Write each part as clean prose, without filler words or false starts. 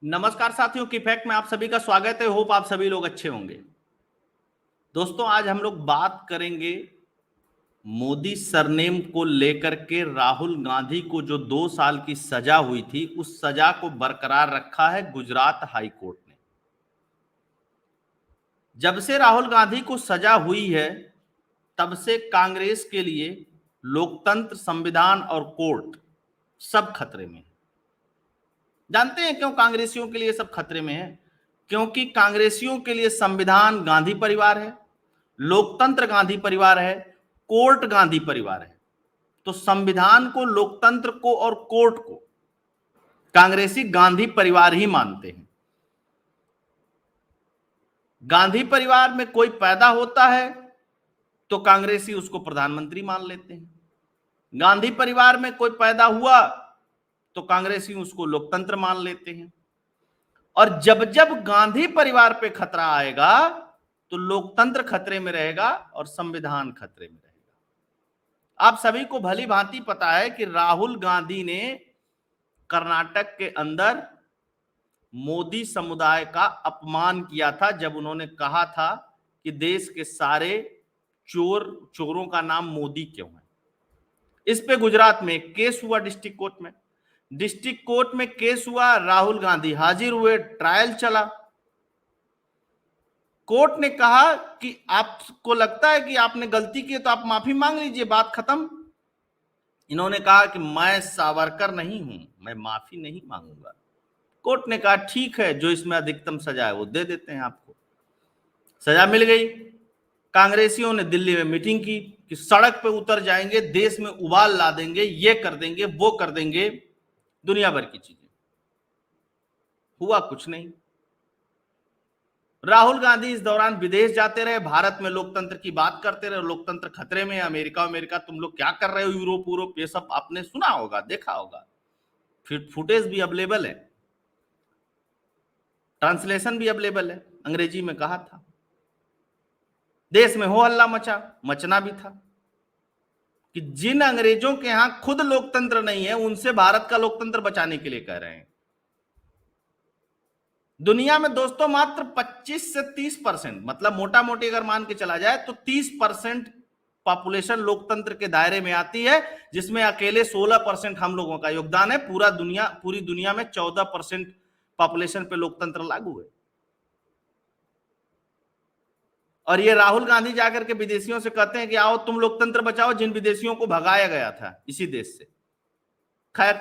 नमस्कार साथियों, की फैक्ट में आप सभी का स्वागत है। होप आप सभी लोग अच्छे होंगे। दोस्तों, आज हम लोग बात करेंगे मोदी सरनेम को लेकर के। राहुल गांधी को जो 2 साल की सजा हुई थी, उस सजा को बरकरार रखा है गुजरात हाई कोर्ट ने। जब से राहुल गांधी को सजा हुई है, तब से कांग्रेस के लिए लोकतंत्र, संविधान और कोर्ट सब खतरे में है। जानते हैं क्यों कांग्रेसियों के लिए सब खतरे में है? क्योंकि कांग्रेसियों के लिए संविधान गांधी परिवार है, लोकतंत्र गांधी परिवार है, कोर्ट गांधी परिवार है। तो संविधान को, लोकतंत्र को और कोर्ट को कांग्रेसी गांधी परिवार ही मानते हैं। गांधी परिवार में कोई पैदा होता है तो कांग्रेसी उसको प्रधानमंत्री मान लेते हैं। गांधी परिवार में कोई पैदा हुआ तो कांग्रेसी उसको लोकतंत्र मान लेते हैं। और जब जब गांधी परिवार पे खतरा आएगा तो लोकतंत्र खतरे में रहेगा और संविधान खतरे में रहेगा। आप सभी को भली भांति पता है कि राहुल गांधी ने कर्नाटक के अंदर मोदी समुदाय का अपमान किया था, जब उन्होंने कहा था कि देश के सारे चोरों का नाम मोदी क्यों है। इस पे गुजरात में केस हुआ, डिस्ट्रिक्ट कोर्ट में केस हुआ। राहुल गांधी हाजिर हुए, ट्रायल चला। कोर्ट ने कहा कि आपको लगता है कि आपने गलती की तो आप माफी मांग लीजिए, बात खत्म। इन्होंने कहा कि मैं सावरकर नहीं हूं, मैं माफी नहीं मांगूंगा। कोर्ट ने कहा ठीक है, जो इसमें अधिकतम सजा है वो दे देते हैं आपको। सजा मिल गई। कांग्रेसियों ने दिल्ली में मीटिंग की कि सड़क पे उतर जाएंगे, देश में उबाल ला देंगे, ये कर देंगे, वो कर देंगे, दुनिया भर की चीजें। हुआ कुछ नहीं। राहुल गांधी इस दौरान विदेश जाते रहे, भारत में लोकतंत्र की बात करते रहे। लोकतंत्र खतरे में है, अमेरिका तुम लोग क्या कर रहे हो, यूरोप, ये सब आपने सुना होगा, देखा होगा। फिर फुटेज भी अवेलेबल है, ट्रांसलेशन भी अवेलेबल है, अंग्रेजी में कहा था। देश में हो हल्ला मचना भी था कि जिन अंग्रेजों के यहां खुद लोकतंत्र नहीं है, उनसे भारत का लोकतंत्र बचाने के लिए कह रहे हैं। दुनिया में दोस्तों मात्र 25 से 30%, मतलब मोटा मोटी अगर मान के चला जाए तो 30% पॉपुलेशन लोकतंत्र के दायरे में आती है, जिसमें अकेले 16% हम लोगों का योगदान है। पूरी दुनिया में 14% पॉपुलेशन पे लोकतंत्र लागू है। और ये राहुल गांधी जाकर के विदेशियों से कहते हैं कि आओ तुम लोकतंत्र बचाओ, जिन विदेशियों को भगाया गया था इसी देश से। खैर,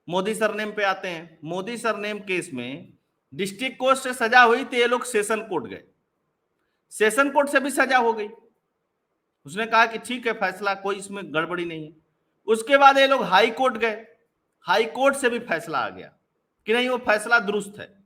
मोदी सरनेम पे आते हैं। मोदी सरनेम केस में डिस्ट्रिक्ट कोर्ट से सजा हुई थी, ये लोग सेशन कोर्ट गए। सेशन कोर्ट से भी सजा हो गई। उसने कहा कि ठीक है, फैसला कोई इसमें गड़बड़ी नहीं है। उसके बाद ये लोग हाई कोर्ट गए। हाई कोर्ट से भी फैसला आ गया कि नहीं, वो फैसला दुरुस्त है।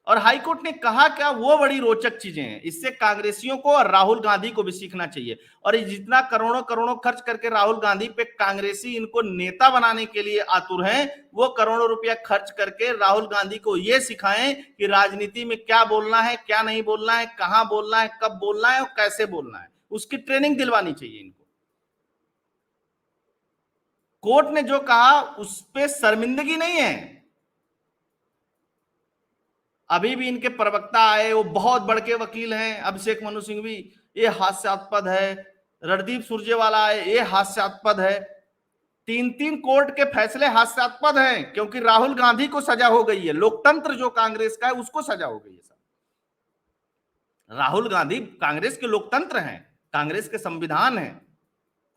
और हाई कोर्ट ने कहा क्या, वो बड़ी रोचक चीजें हैं। इससे कांग्रेसियों को और राहुल गांधी को भी सीखना चाहिए। और जितना करोड़ों करोड़ों खर्च करके राहुल गांधी पे कांग्रेसी इनको नेता बनाने के लिए आतुर हैं, वो करोड़ों रुपया खर्च करके राहुल गांधी को ये सिखाएं कि राजनीति में क्या बोलना है, क्या नहीं बोलना है, कहां बोलना है, कब बोलना है और कैसे बोलना है, उसकी ट्रेनिंग दिलवानी चाहिए इनको। कोर्ट ने जो कहा उस पर शर्मिंदगी नहीं है। अभी भी इनके प्रवक्ता आए, वो बहुत बड़के वकील हैं, अभिषेक मनु सिंघवी, ये हास्यास्पद है। रणदीप सुरजेवाला आए, ये हास्यास्पद है। 3-3 कोर्ट के फैसले हास्यास्पद हैं, क्योंकि राहुल गांधी को सजा हो गई है। लोकतंत्र जो कांग्रेस का है उसको सजा हो गई है। राहुल गांधी कांग्रेस के लोकतंत्र हैं, कांग्रेस के संविधान है,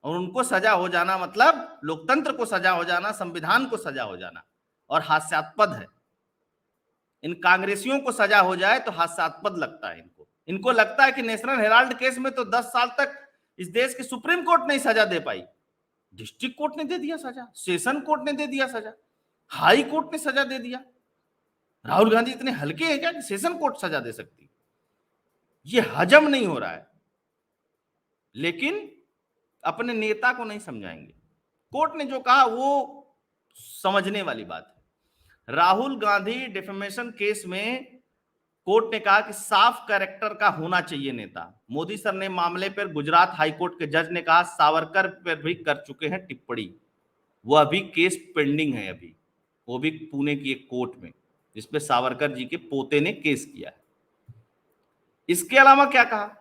और उनको सजा हो जाना मतलब लोकतंत्र को सजा हो जाना, संविधान को सजा हो जाना, और हास्यास्पद है। इन कांग्रेसियों को सजा हो जाए तो हास्यास्पद लगता है इनको लगता है कि नेशनल हेराल्ड केस में तो 10 साल तक इस देश की सुप्रीम कोर्ट नहीं सजा दे पाई, डिस्ट्रिक्ट कोर्ट ने दे दिया सजा, सेशन कोर्ट ने दे दिया सजा, हाई कोर्ट ने सजा दे दिया। राहुल गांधी इतने हल्के हैं क्या कि सेशन कोर्ट सजा दे सकती? ये हजम नहीं हो रहा है। लेकिन अपने नेता को नहीं समझाएंगे। कोर्ट ने जो कहा वो समझने वाली बात है। राहुल गांधी डिफेमेशन केस में कोर्ट ने कहा कि साफ कैरेक्टर का होना चाहिए नेता। मोदी सर ने मामले पर गुजरात हाईकोर्ट के जज ने कहा सावरकर पर भी कर चुके हैं टिप्पणी, वो अभी केस पेंडिंग है। अभी वो भी पुणे की एक कोर्ट में, जिसपे सावरकर जी के पोते ने केस किया है। इसके अलावा क्या कहा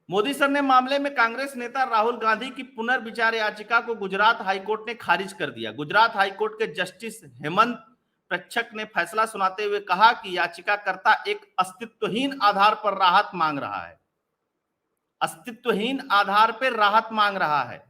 मोदी सर ने, मामले में कांग्रेस नेता राहुल गांधी की पुनर्विचार याचिका को गुजरात हाईकोर्ट ने खारिज कर दिया। गुजरात हाईकोर्ट के जस्टिस हेमंत प्रक्षक ने फैसला सुनाते हुए कहा कि याचिकाकर्ता एक अस्तित्वहीन आधार पर राहत मांग रहा है, अस्तित्वहीन आधार पर राहत मांग रहा है।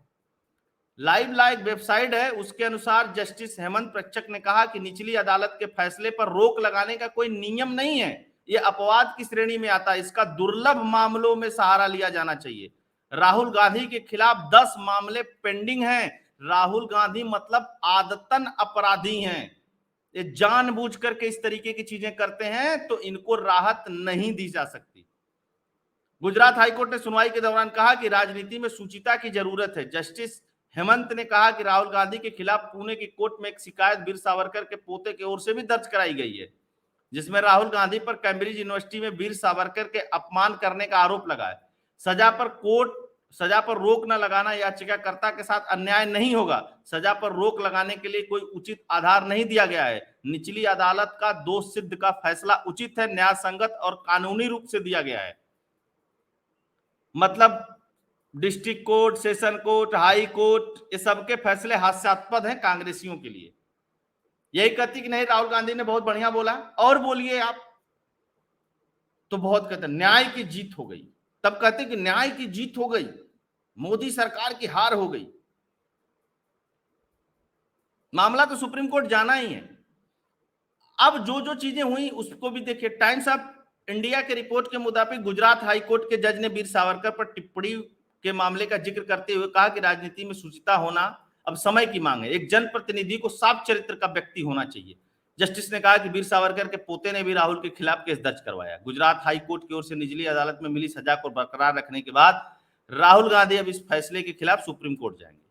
लाइव लाइव वेबसाइट है, उसके अनुसार जस्टिस हेमंत प्रक्षक ने कहा कि निचली अदालत के फैसले पर रोक लगाने का कोई नियम नहीं है, ये अपवाद की श्रेणी में आता है, इसका दुर्लभ मामलों में सहारा लिया जाना चाहिए। राहुल गांधी के खिलाफ 10 मामले पेंडिंग हैं। राहुल गांधी मतलब आदतन अपराधी हैं, ये जानबूझ करके इस तरीके की चीजें करते हैं, तो इनको राहत नहीं दी जा सकती। गुजरात हाईकोर्ट ने सुनवाई के दौरान कहा कि राजनीति में शुचिता की जरूरत है। जस्टिस हेमंत ने कहा कि राहुल गांधी के खिलाफ पुणे की कोर्ट में एक शिकायत वीर सावरकर के पोते की ओर से भी दर्ज कराई गई है, जिसमें राहुल गांधी पर कैम्ब्रिज यूनिवर्सिटी में वीर सावरकर के अपमान करने का आरोप लगा है। सजा पर रोक न लगाना याचिकाकर्ता के साथ अन्याय नहीं होगा। सजा पर रोक लगाने के लिए कोई उचित आधार नहीं दिया गया है। निचली अदालत का दोष सिद्ध का फैसला उचित है, न्याय संगत और कानूनी रूप से दिया गया है। मतलब district court, session court, high court, ये सबके फैसले हास्यास्पद हैं कांग्रेसियों के लिए। यही कहती कि नहीं राहुल गांधी ने बहुत बढ़िया बोला, और बोलिए आप, तो बहुत कहते न्याय की जीत हो गई। तब कहते कि न्याय की जीत हो गई, मोदी सरकार की हार हो गई। मामला तो सुप्रीम कोर्ट जाना ही है। अब जो जो चीजें हुई उसको भी देखिए। टाइम्स ऑफ इंडिया के रिपोर्ट के मुताबिक गुजरात हाईकोर्ट के जज ने वीर सावरकर पर टिप्पणी के मामले का जिक्र करते हुए कहा कि राजनीति में शुचिता होना अब समय की मांग है, एक जनप्रतिनिधि को साफ चरित्र का व्यक्ति होना चाहिए। जस्टिस ने कहा कि वीर सावरकर के पोते ने भी राहुल के खिलाफ केस दर्ज करवाया। गुजरात हाईकोर्ट की ओर से निचली अदालत में मिली सजा को बरकरार रखने के बाद राहुल गांधी अब इस फैसले के खिलाफ सुप्रीम कोर्ट जाएंगे।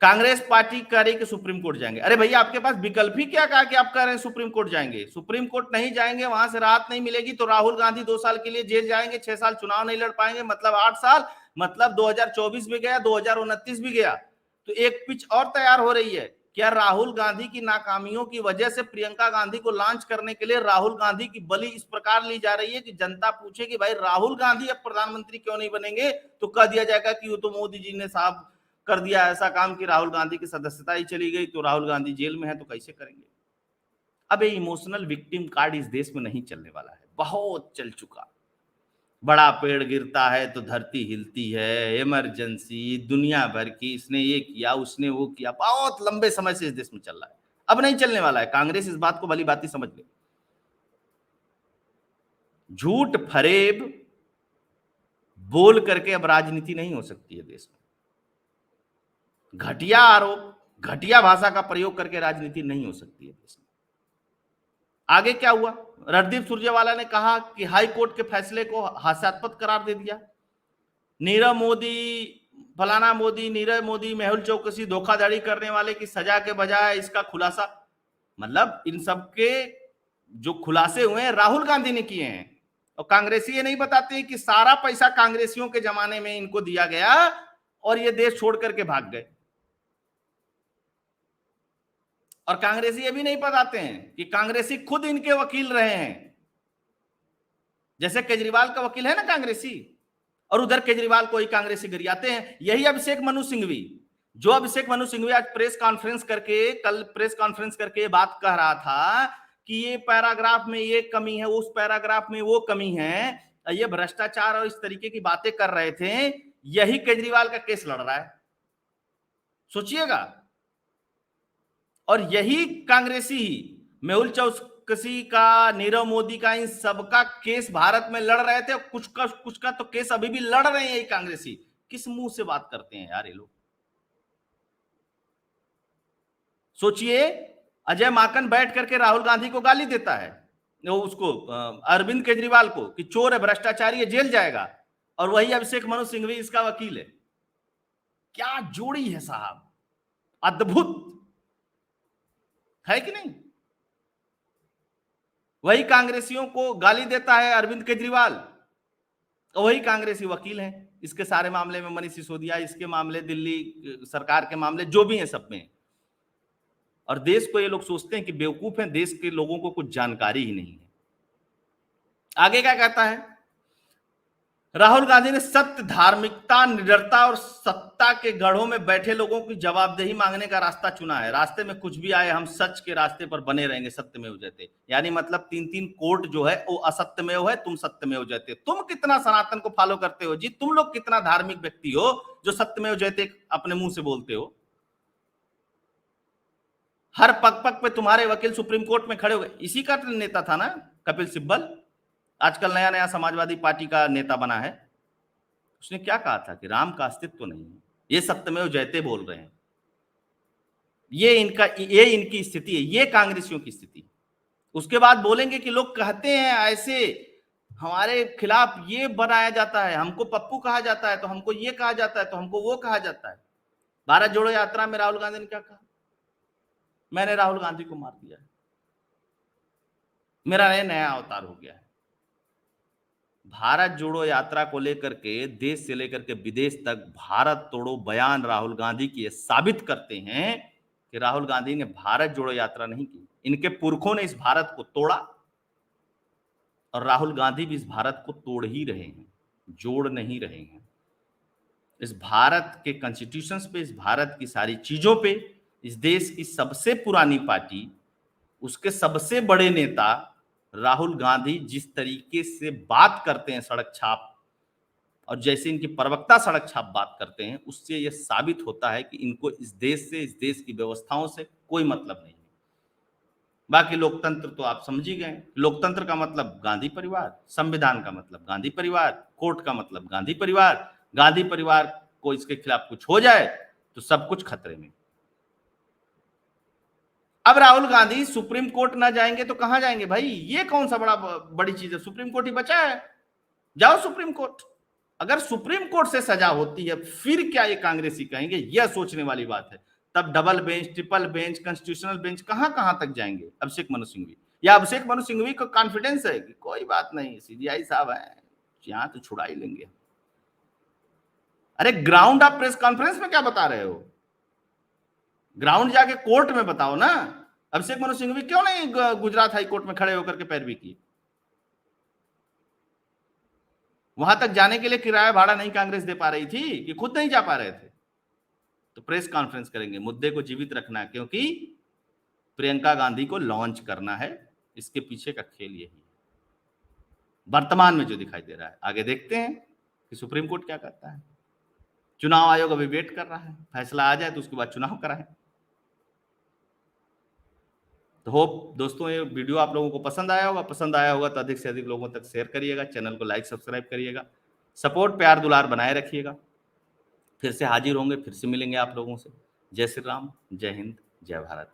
कांग्रेस पार्टी कह रही कि सुप्रीम कोर्ट जाएंगे। अरे भैया, आपके पास विकल्प ही क्या कहा कि आप कह रहे हैं सुप्रीम कोर्ट जाएंगे? सुप्रीम कोर्ट नहीं जाएंगे, वहां से राहत नहीं मिलेगी तो राहुल गांधी 2 साल के लिए जेल जाएंगे, 6 साल चुनाव नहीं लड़ पाएंगे, मतलब 8 साल, मतलब 2024 भी गया, 2029 भी गया। तो एक पिच और तैयार हो रही है। क्या राहुल गांधी की नाकामियों की वजह से प्रियंका गांधी को लॉन्च करने के लिए राहुल गांधी की बलि इस प्रकार ली जा रही है कि जनता पूछे कि भाई राहुल गांधी अब प्रधानमंत्री क्यों नहीं बनेंगे, तो कह दिया जाएगा कि वो तो मोदी जी ने साहब कर दिया ऐसा काम कि राहुल गांधी की सदस्यता ही चली गई, तो राहुल गांधी जेल में है तो कैसे करेंगे। अब ये इमोशनल विक्टिम कार्ड इस देश में नहीं चलने वाला है, बहुत चल चुका। बड़ा पेड़ गिरता है तो धरती हिलती है, इमरजेंसी, दुनिया भर की, इसने ये किया उसने वो किया, बहुत लंबे समय से इस देश में चल रहा है, अब नहीं चलने वाला है। कांग्रेस इस बात को भली बात ही समझ ले। झूठ फरेब बोल करके अब राजनीति नहीं हो सकती है देश में। घटिया आरोप, घटिया भाषा का प्रयोग करके राजनीति नहीं हो सकती है देश में। आगे क्या हुआ? रणदीप सुरजेवाला ने कहा कि हाई कोर्ट के फैसले को हास्यास्पद करार दे दिया। नीरव मोदी, फलाना मोदी, नीरव मोदी, मेहुल चौकसी धोखाधड़ी करने वाले की सजा के बजाय इसका खुलासा, मतलब इन सबके जो खुलासे हुए हैं राहुल गांधी ने किए हैं। और कांग्रेसी ये नहीं बताते कि सारा पैसा कांग्रेसियों के जमाने में इनको दिया गया और ये देश छोड़ करके भाग गए। और कांग्रेसी ये भी नहीं बताते हैं कि कांग्रेसी खुद इनके वकील रहे हैं। जैसे केजरीवाल का वकील है ना कांग्रेसी, और उधर केजरीवाल को ही कांग्रेसी गरियाते हैं। यही अभिषेक मनु सिंघवी, जो अभिषेक मनु सिंघवी आज प्रेस कॉन्फ्रेंस करके बात कह रहा था कि ये पैराग्राफ में ये कमी है, उस पैराग्राफ में वो कमी है, ये भ्रष्टाचार और इस तरीके की बातें कर रहे थे, यही केजरीवाल का केस लड़ रहा है, सोचिएगा। और यही कांग्रेसी ही मेहुल चौकसी का, नीरव मोदी का, इन सबका केस भारत में लड़ रहे थे। कुछ का तो केस अभी भी लड़ रहे हैं यही कांग्रेसी। किस मुंह से बात करते हैं यार ये लोग? सोचिए, अजय माकन बैठ करके राहुल गांधी को गाली देता है, उसको अरविंद केजरीवाल को, कि चोर है, भ्रष्टाचारी है, जेल जाएगा, और वही अभिषेक मनु सिंघवी इसका वकील है। क्या जोड़ी है साहब, अद्भुत है कि नहीं? वही कांग्रेसियों को गाली देता है अरविंद केजरीवाल, और वही कांग्रेसी वकील हैं इसके सारे मामले में। मनीष सिसोदिया, इसके मामले, दिल्ली सरकार के मामले जो भी हैं, सब में। और देश को ये लोग सोचते हैं कि बेवकूफ हैं, देश के लोगों को कुछ जानकारी ही नहीं है। आगे क्या कहता है, राहुल गांधी ने सत्य, धार्मिकता, निडरता और सत्ता के गढ़ों में बैठे लोगों की जवाबदेही मांगने का रास्ता चुना है। रास्ते में कुछ भी आए, हम सच के रास्ते पर बने रहेंगे, सत्यमेव जयते। यानी मतलब 3-3 कोर्ट जो है वो असत्यमेव है, तुम सत्यमेव जयते। तुम कितना सनातन को फॉलो करते हो जी, तुम लोग कितना धार्मिक व्यक्ति हो जो सत्यमेव जयते अपने मुंह से बोलते हो। हर पग पग पे तुम्हारे वकील सुप्रीम कोर्ट में खड़े हो गए। इसी का नेता था ना कपिल सिब्बल, आजकल नया नया समाजवादी पार्टी का नेता बना है। उसने क्या कहा था कि राम का अस्तित्व नहीं है, ये सत्यमेव जयते बोल रहे हैं। ये इनकी स्थिति है, ये कांग्रेसियों की स्थिति। उसके बाद बोलेंगे कि लोग कहते हैं ऐसे, हमारे खिलाफ ये बनाया जाता है, हमको पप्पू कहा जाता है, तो हमको ये कहा जाता है, तो हमको वो कहा जाता है। भारत जोड़ो यात्रा में राहुल गांधी ने क्या कहा, मैंने राहुल गांधी को मार दिया है, मेरा नया अवतार हो गया है। भारत जोड़ो यात्रा को लेकर के देश से लेकर के विदेश तक भारत तोड़ो बयान राहुल गांधी की ये साबित करते हैं कि राहुल गांधी ने भारत जोड़ो यात्रा नहीं की, इनके पुरखों ने इस भारत को तोड़ा और राहुल गांधी भी इस भारत को तोड़ ही रहे हैं, जोड़ नहीं रहे हैं। इस भारत के कॉन्स्टिट्यूशन पे, इस भारत की सारी चीजों पे, इस देश की सबसे पुरानी पार्टी, उसके सबसे बड़े नेता राहुल गांधी जिस तरीके से बात करते हैं सड़क छाप, और जैसे इनकी प्रवक्ता सड़क छाप बात करते हैं, उससे यह साबित होता है कि इनको इस देश से, इस देश की व्यवस्थाओं से कोई मतलब नहीं है। बाकी लोकतंत्र तो आप समझ ही गए, लोकतंत्र का मतलब गांधी परिवार, संविधान का मतलब गांधी परिवार, कोर्ट का मतलब गांधी परिवार। गांधी परिवार को इसके खिलाफ कुछ हो जाए तो सब कुछ खतरे में। अब राहुल गांधी सुप्रीम कोर्ट ना जाएंगे तो कहां जाएंगे भाई, ये कौन सा बड़ी चीज है, सुप्रीम कोर्ट ही बचा है, जाओ सुप्रीम कोर्ट। अगर सुप्रीम कोर्ट से सजा होती है फिर क्या ये कांग्रेसी कहेंगे, यह सोचने वाली बात है। तब double bench, triple bench, constitutional bench कहां कहां तक जाएंगे अभिषेक मनु सिंघवी, या अभिषेक मनु सिंघवी को कॉन्फिडेंस है कि कोई बात नहीं, सीबीआई साहब है, यहां तो छुड़ा ही लेंगे। अरे ग्राउंड आप प्रेस कॉन्फ्रेंस में क्या बता रहे हो, ग्राउंड जाके कोर्ट में बताओ ना। अभिषेक मनु सिंघवी क्यों नहीं गुजरात हाई कोर्ट में खड़े होकर के पैरवी की, वहां तक जाने के लिए किराया भाड़ा नहीं कांग्रेस दे पा रही थी कि खुद नहीं जा पा रहे थे। तो प्रेस कॉन्फ्रेंस करेंगे, मुद्दे को जीवित रखना है, क्योंकि प्रियंका गांधी को लॉन्च करना है, इसके पीछे का खेल यही है वर्तमान में जो दिखाई दे रहा है। आगे देखते हैं कि सुप्रीम कोर्ट क्या करता है। चुनाव आयोग अभी वेट कर रहा है, फैसला आ जाए तो उसके बाद चुनाव कराएं। तो होप दोस्तों ये वीडियो आप लोगों को पसंद आया होगा, पसंद आया होगा तो अधिक से अधिक लोगों तक शेयर करिएगा, चैनल को लाइक सब्सक्राइब करिएगा, सपोर्ट प्यार दुलार बनाए रखिएगा। फिर से हाजिर होंगे, फिर से मिलेंगे आप लोगों से। जय श्री राम, जय हिंद, जय भारत।